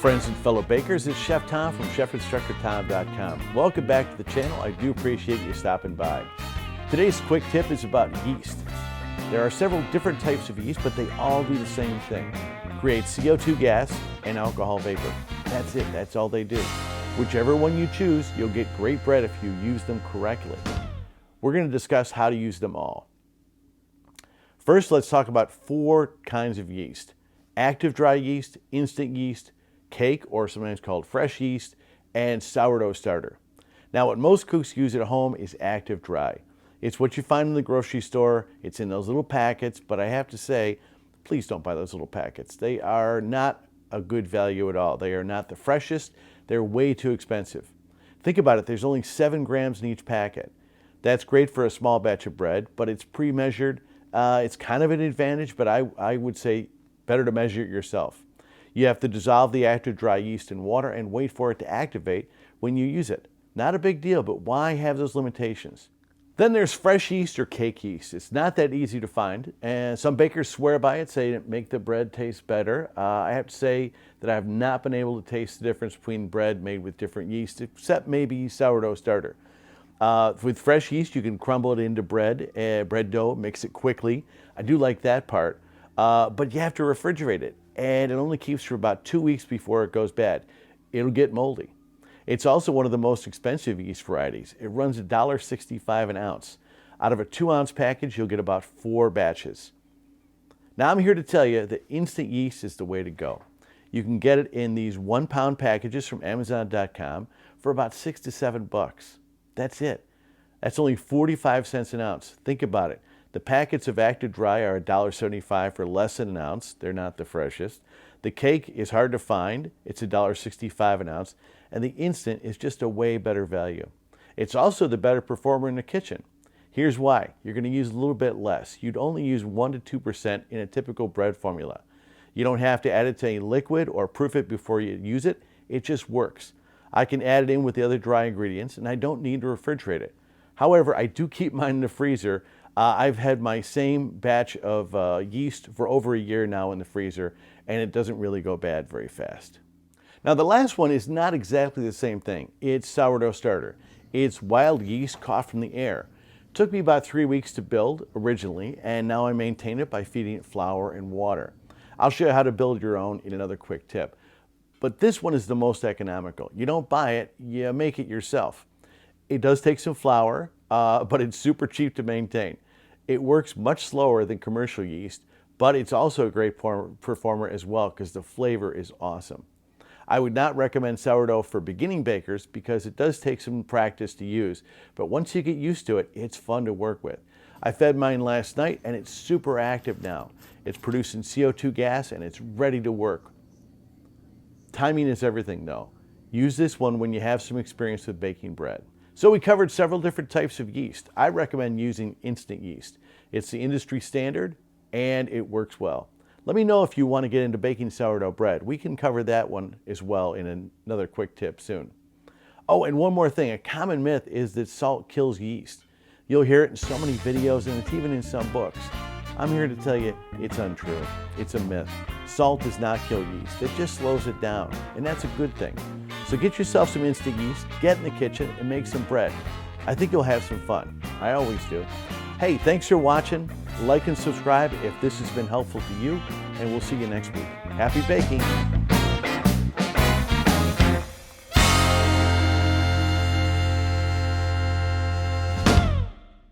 friends and fellow bakers, it's Chef Tom from ChefInstructorTom.com. Welcome back to the channel. I do appreciate you stopping by. Today's quick tip is about yeast. There are several different types of yeast, but they all do the same thing. Create CO2 gas and alcohol vapor. That's it, that's all they do. Whichever one you choose, you'll get great bread if you use them correctly. We're going to discuss how to use them all. First, let's talk about 4 kinds of yeast: active dry yeast, instant yeast, cake, or sometimes called fresh yeast, and sourdough starter. Now, what most cooks use at home is active dry. It's what you find in the grocery store. It's in those little packets, but I have to say, please don't buy those little packets. They are not a good value at all. They are not the freshest. They're way too expensive. Think about it, there's only 7 grams in each packet. That's great for a small batch of bread, but it's pre-measured. It's kind of an advantage, but I would say better to measure it yourself. You have to dissolve the active dry yeast in water and wait for it to activate when you use it. Not a big deal, but why have those limitations? Then there's fresh yeast or cake yeast. It's not that easy to find, and some bakers swear by it, say it make the bread taste better. I have to say that I have not been able to taste the difference between bread made with different yeast, except maybe sourdough starter. With fresh yeast, you can crumble it into bread dough, mix it quickly. I do like that part, but you have to refrigerate it, and it only keeps for about 2 weeks before it goes bad. It'll get moldy. It's also one of the most expensive yeast varieties. It runs $1.65 an ounce. Out of a 2-ounce package, you'll get about 4 batches. Now I'm here to tell you that instant yeast is the way to go. You can get it in these 1-pound packages from Amazon.com for about $6 to $7. That's it. That's only 45 cents an ounce. Think about it. The packets of active dry are $1.75 for less than an ounce. They're not the freshest. The cake is hard to find. It's $1.65 an ounce. And the instant is just a way better value. It's also the better performer in the kitchen. Here's why. You're going to use a little bit less. You'd only use 1 to 2% in a typical bread formula. You don't have to add it to any liquid or proof it before you use it. It just works. I can add it in with the other dry ingredients, and I don't need to refrigerate it. However, I do keep mine in the freezer. I've had my same batch of yeast for over a year now in the freezer, and it doesn't really go bad very fast. Now, the last one is not exactly the same thing. It's sourdough starter. It's wild yeast caught from the air. It took me about 3 weeks to build originally, and now I maintain it by feeding it flour and water. I'll show you how to build your own in another quick tip. But this one is the most economical. You don't buy it, you make it yourself. It does take some flour, but it's super cheap to maintain. It works much slower than commercial yeast, but it's also a great performer as well because the flavor is awesome. I would not recommend sourdough for beginning bakers because it does take some practice to use, but once you get used to it, it's fun to work with. I fed mine last night and it's super active now. It's producing CO2 gas and it's ready to work. Timing is everything though. Use this one when you have some experience with baking bread. So we covered several different types of yeast. I recommend using instant yeast. It's the industry standard and it works well. Let me know if you want to get into baking sourdough bread. We can cover that one as well in another quick tip soon. Oh, and one more thing. A common myth is that salt kills yeast. You'll hear it in so many videos and it's even in some books. I'm here to tell you it's untrue. It's a myth. Salt does not kill yeast. It just slows it down, and that's a good thing. So get yourself some instant yeast, get in the kitchen, and make some bread. I think you'll have some fun. I always do. Hey, thanks for watching. Like and subscribe if this has been helpful to you, and we'll see you next week. Happy baking!